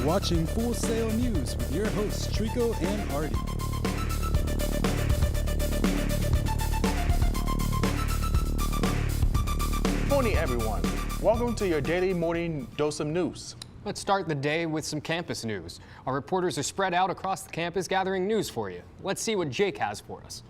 You're watching Full Sail News with your hosts Trico and Artie. Morning, everyone. Welcome to your daily morning dose of news. Let's start the day with some campus news. Our reporters are spread out across the campus gathering news for you. Let's see what Jake has for us.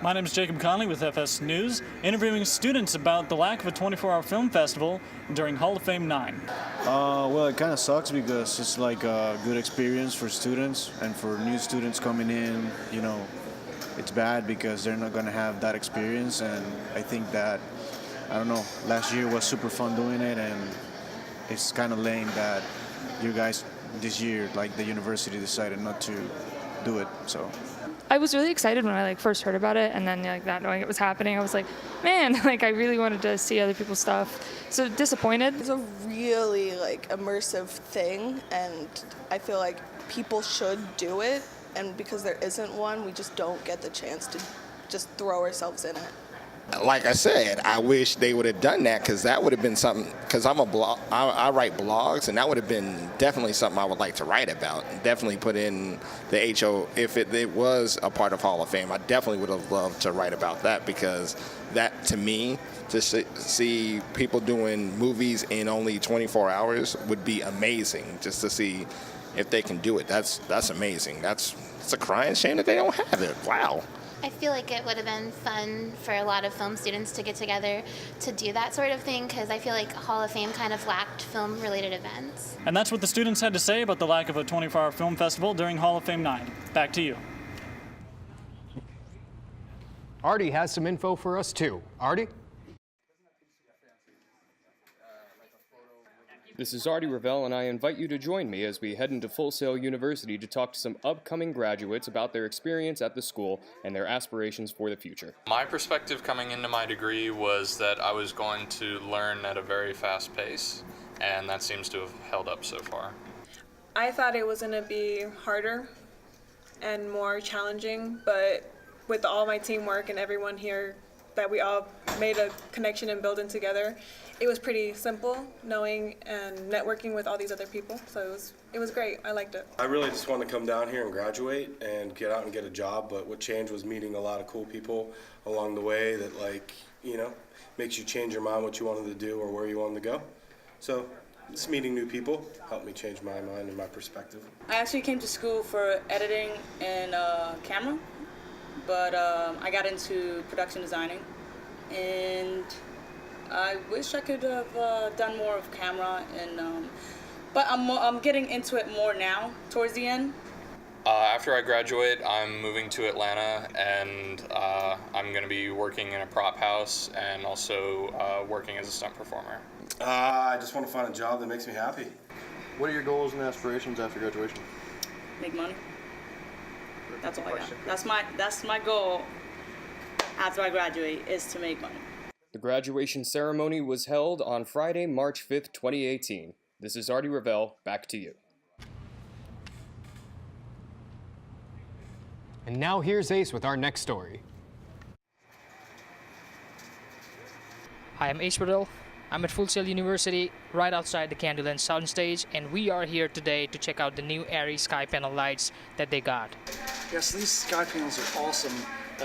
My name is Jacob Conley with FS News, interviewing students about the lack of a 24-hour film festival during Hall of Fame 9. Well, it kind of sucks because it's like a good experience for students, and for new students coming in, you know, it's bad because they're not going to have that experience. And I think that, I don't know, last year was super fun doing it, and it's kind of lame that you guys this year, like the university, decided not to do it. So I was really excited when I first heard about it, and then not knowing it was happening, I was like, man, I really wanted to see other people's stuff. So disappointed. It's a really immersive thing, and I feel like people should do it, and because there isn't one, we just don't get the chance to just throw ourselves in it. Like I said, I wish they would have done that, because that would have been something, because I write blogs, and that would have been definitely something I would like to write about. Definitely put in the HO, if it was a part of Hall of Fame, I definitely would have loved to write about that, because that, to me, to see people doing movies in only 24 hours would be amazing, just to see if they can do it. That's amazing. It's a crying shame that they don't have it. Wow. I feel like it would have been fun for a lot of film students to get together to do that sort of thing, because I feel like Hall of Fame kind of lacked film-related events. And that's what the students had to say about the lack of a 24-hour film festival during Hall of Fame 9. Back to you. Artie has some info for us too. Artie? This is Artie Revelle, and I invite you to join me as we head into Full Sail University to talk to some upcoming graduates about their experience at the school and their aspirations for the future. My perspective coming into my degree was that I was going to learn at a very fast pace, and that seems to have held up so far. I thought it was going to be harder and more challenging, but with all my teamwork and everyone here, that we all made a connection and building together, it was pretty simple knowing and networking with all these other people. So it was great. I liked it. I really just wanted to come down here and graduate and get out and get a job, but what changed was meeting a lot of cool people along the way that makes you change your mind what you wanted to do or where you wanted to go. So just meeting new people helped me change my mind and my perspective. I actually came to school for editing and camera, but I got into production designing, and I wish I could have done more of camera, but I'm getting into it more now, towards the end. After I graduate, I'm moving to Atlanta, and I'm going to be working in a prop house and also working as a stunt performer. I just want to find a job that makes me happy. What are your goals and aspirations after graduation? Make money. That's all I got. That's my goal after I graduate, is to make money. The graduation ceremony was held on Friday, March 5th, 2018. This is Artie Revelle. Back to you. And now here's Ace with our next story. Hi, I'm Ace Burdell. I'm at Full Sail University, right outside the Candyland soundstage, and we are here today to check out the new ARRI sky panel lights that they got. Yes, these sky panels are awesome.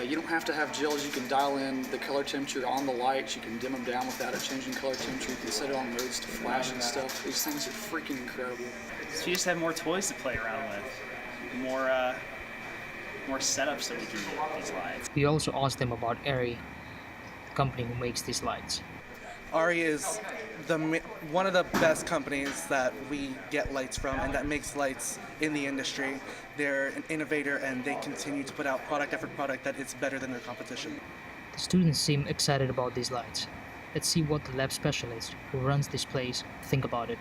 You don't have to have gels. You can dial in the color temperature on the lights. You can dim them down without it changing color temperature. You can set it on modes to flash and stuff. These things are freaking incredible. So you just have more toys to play around with, more setups that we can do with these lights. We also asked them about ARRI, the company who makes these lights. ARRI is one of the best companies that we get lights from, and that makes lights in the industry. They're an innovator, and they continue to put out product after product that is better than their competition. The students seem excited about these lights. Let's see what the lab specialist who runs this place think about it.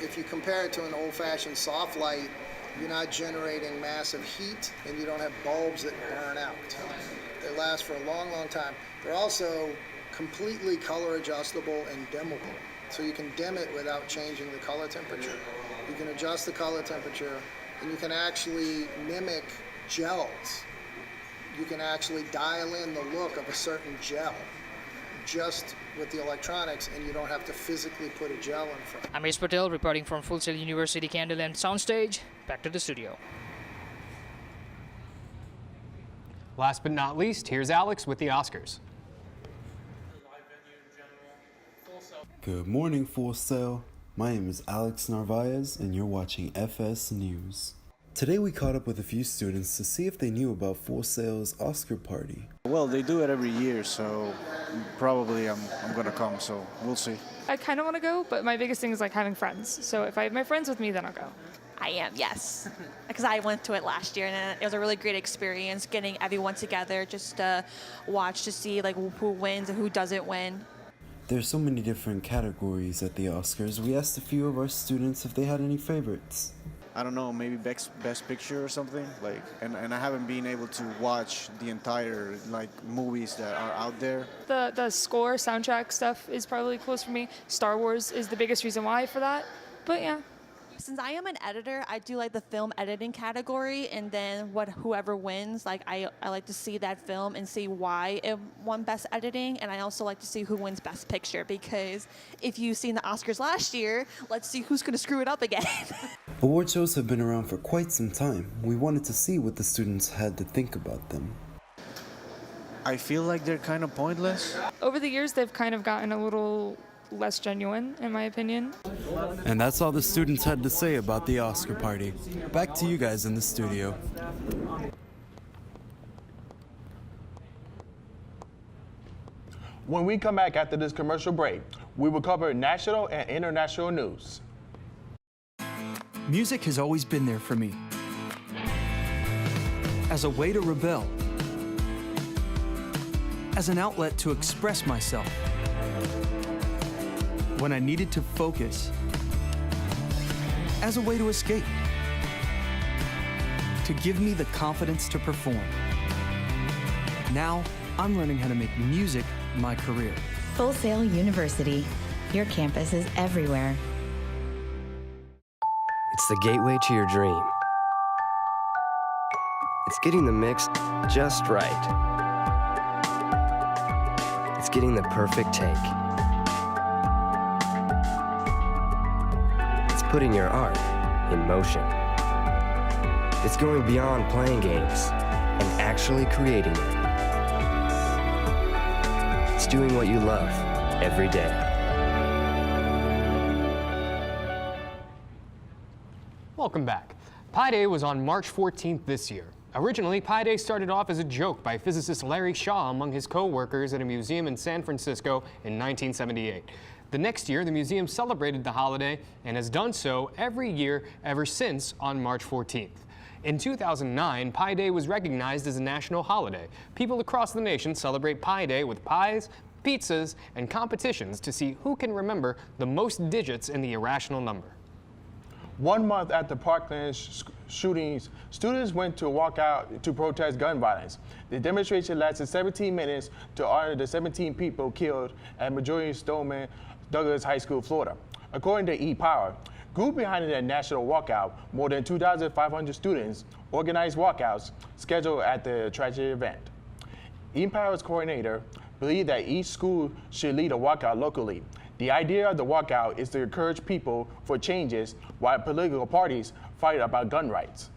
If you compare it to an old-fashioned soft light, you're not generating massive heat, and you don't have bulbs that burn out. They last for a long, long time. They're also completely color adjustable and dimmable. So you can dim it without changing the color temperature. You can adjust the color temperature, and you can actually mimic gels. You can actually dial in the look of a certain gel just with the electronics, and you don't have to physically put a gel in front. I'm Ace Patel reporting from Full Sail University Candyland Soundstage. Back to the studio. Last but not least, here's Alex with the Oscars. Good morning, Full Sail. My name is Alex Narvaez, and you're watching FS News. Today we caught up with a few students to see if they knew about Full Sail's Oscar party. Well, they do it every year, so probably I'm gonna come, so we'll see. I kind of want to go, but my biggest thing is like having friends. So if I have my friends with me, then I'll go. I am, yes. Because I went to it last year, and it was a really great experience getting everyone together just to watch to see like who wins and who doesn't win. There's so many different categories at the Oscars. We asked a few of our students if they had any favorites. I don't know, maybe best picture or something, like, and I haven't been able to watch the entire like movies that are out there. The score, soundtrack stuff is probably close for me. Star Wars is the biggest reason why for that. But yeah. Since I am an editor, I do like the film editing category, and then whoever wins, like I like to see that film and see why it won best editing, and I also like to see who wins best picture, because if you've seen the Oscars last year, let's see who's going to screw it up again. Award shows have been around for quite some time. We wanted to see what the students had to think about them. I feel like they're kind of pointless. Over the years, they've kind of gotten a little less genuine, in my opinion. And that's all the students had to say about the Oscar party. Back to you guys in the studio. When we come back after this commercial break, we will cover national and international news. Music has always been there for me. As a way to rebel. As an outlet to express myself. When I needed to focus. As a way to escape. To give me the confidence to perform. Now, I'm learning how to make music my career. Full Sail University. Your campus is everywhere. It's the gateway to your dream. It's getting the mix just right. It's getting the perfect take. It's putting your art in motion. It's going beyond playing games and actually creating them. It's doing what you love every day. Welcome back. Pi Day was on March 14th this year. Originally, Pi Day started off as a joke by physicist Larry Shaw among his co-workers at a museum in San Francisco in 1978. The next year, the museum celebrated the holiday and has done so every year ever since on March 14th. In 2009, Pi Day was recognized as a national holiday. People across the nation celebrate Pi Day with pies, pizzas, and competitions to see who can remember the most digits in the irrational number. 1 month after Parkland shootings, students went to walk out to protest gun violence. The demonstration lasted 17 minutes to honor the 17 people killed at Marjory Stoneman Douglas High School, Florida. According to E-Power, group behind the national walkout, more than 2,500 students organized walkouts scheduled at the tragic event. E-Power's coordinator believed that each school should lead a walkout locally. The idea of the walkout is to encourage people for changes while political parties fight about gun rights.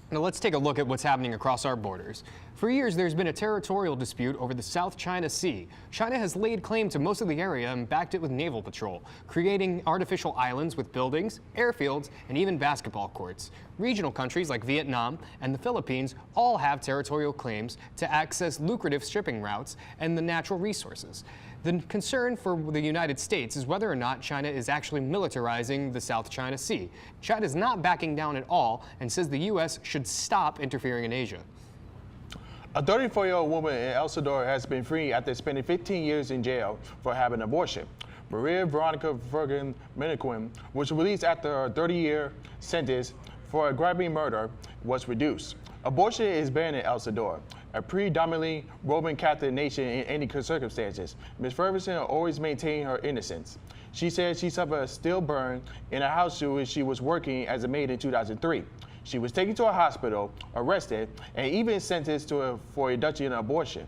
Now let's take a look at what's happening across our borders. For years, there's been a territorial dispute over the South China Sea. China has laid claim to most of the area and backed it with naval patrol, creating artificial islands with buildings, airfields, and even basketball courts. Regional countries like Vietnam and the Philippines all have territorial claims to access lucrative shipping routes and the natural resources. The concern for the United States is whether or not China is actually militarizing the South China Sea. China is not backing down at all and says the U.S. should stop interfering in Asia. A 34-year-old woman in El Salvador has been free after spending 15 years in jail for having an abortion. Maria Veronica Vergen Menequim was released after a 30-year sentence for a grabbing murder was reduced. Abortion is banned in El Salvador, a predominantly Roman Catholic nation in any circumstances. Ms. Ferguson always maintained her innocence. She said she suffered a steel burn in a house in which she was working as a maid in 2003. She was taken to a hospital, arrested, and even sentenced for inducing an abortion.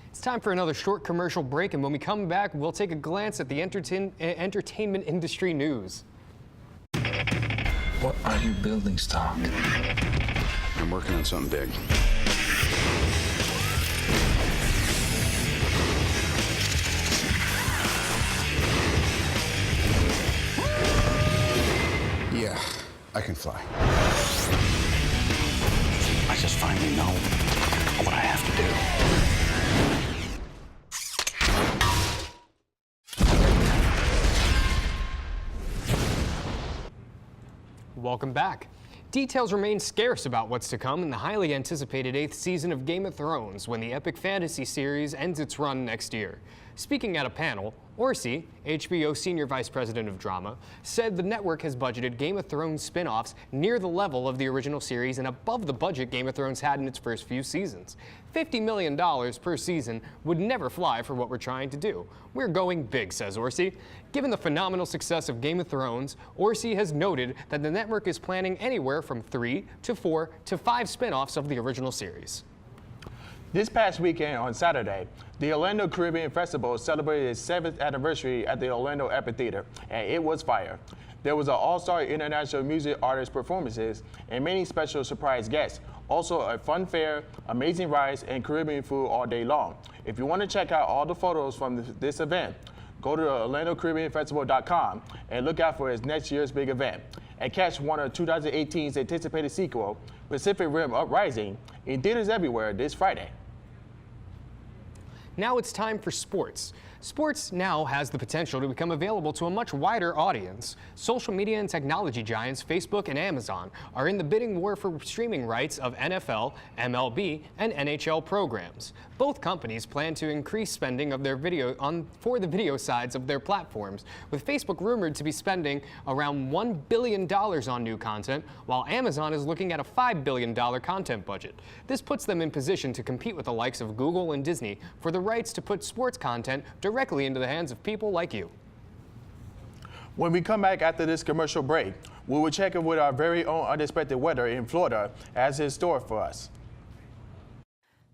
It's Time for another short commercial break, and when we come back, we'll take a glance at the entertainment industry news. What are you building, Stark? I'm working on something big. Yeah, I can fly. I just finally know what I have to do. Welcome back. Details remain scarce about what's to come in the highly anticipated 8th season of Game of Thrones when the epic fantasy series ends its run next year. Speaking at a panel, Orci, HBO Senior Vice President of Drama, said the network has budgeted Game of Thrones spin-offs near the level of the original series and above the budget Game of Thrones had in its first few seasons. $50 million per season would never fly for what we're trying to do. We're going big, says Orci. Given the phenomenal success of Game of Thrones, Orci has noted that the network is planning anywhere from 3 to 4 to 5 spin-offs of the original series. This past weekend on Saturday, the Orlando Caribbean Festival celebrated its 7th anniversary at the Orlando Amphitheater, and it was fire. There was an all-star international music artist performances and many special surprise guests. Also a fun fair, amazing rides, and Caribbean food all day long. If you want to check out all the photos from this event, go to OrlandoCaribbeanFestival.com and look out for its next year's big event. And catch one of 2018's anticipated sequel, Pacific Rim Uprising, in theaters everywhere this Friday. Now it's time for sports. Sports now has the potential to become available to a much wider audience. Social media and technology giants Facebook and Amazon are in the bidding war for streaming rights of NFL, MLB, and NHL programs. Both companies plan to increase spending of their for the video sides of their platforms, with Facebook rumored to be spending around $1 billion on new content, while Amazon is looking at a $5 billion content budget. This puts them in position to compete with the likes of Google and Disney for the rights to put sports content directly into the hands of people like you. When we come back after this commercial break, we will check in with our very own unexpected weather in Florida as in store for us.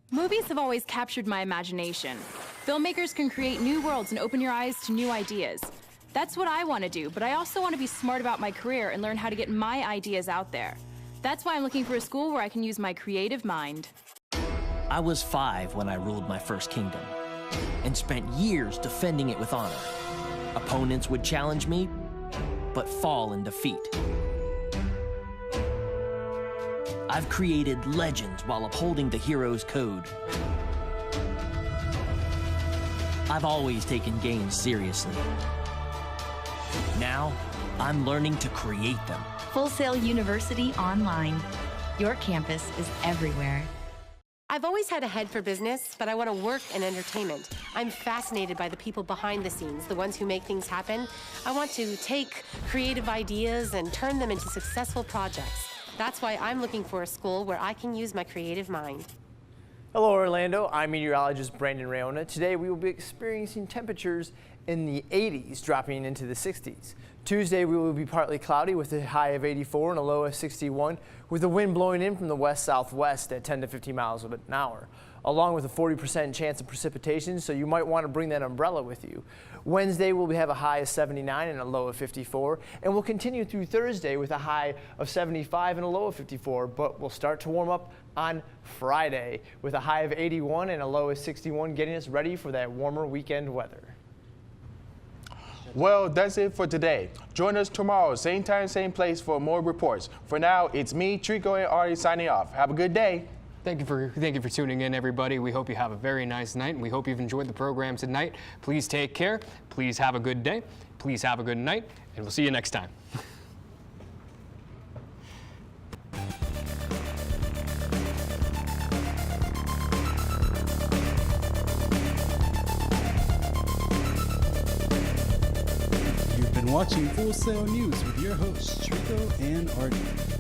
Movies have always captured my imagination. Filmmakers can create new worlds and open your eyes to new ideas. That's what I want to do, but I also want to be smart about my career and learn how to get my ideas out there. That's why I'm looking for a school where I can use my creative mind. I was 5 when I ruled my first kingdom and spent years defending it with honor. Opponents would challenge me, but fall in defeat. I've created legends while upholding the hero's code. I've always taken games seriously. Now, I'm learning to create them. Full Sail University Online. Your campus is everywhere. I've always had a head for business, but I want to work in entertainment. I'm fascinated by the people behind the scenes, the ones who make things happen. I want to take creative ideas and turn them into successful projects. That's why I'm looking for a school where I can use my creative mind. Hello, Orlando. I'm meteorologist Brandon Rayona. Today we will be experiencing temperatures in the 80s, dropping into the 60s. Tuesday we will be partly cloudy with a high of 84 and a low of 61, with the wind blowing in from the west-southwest at 10 to 15 miles an hour, along with a 40% chance of precipitation, so you might want to bring that umbrella with you. Wednesday we'll have a high of 79 and a low of 54, and we'll continue through Thursday with a high of 75 and a low of 54, but we'll start to warm up on Friday with a high of 81 and a low of 61, getting us ready for that warmer weekend weather. Well, that's it for today. Join us tomorrow, same time, same place for more reports. For now, it's me, Trico, and Artie signing off. Have a good day. Thank you for tuning in, everybody. We hope you have a very nice night, and we hope you've enjoyed the program tonight. Please take care. Please have a good day. Please have a good night, and we'll see you next time. You've been watching Full Sail News with your hosts, Trico and Artie.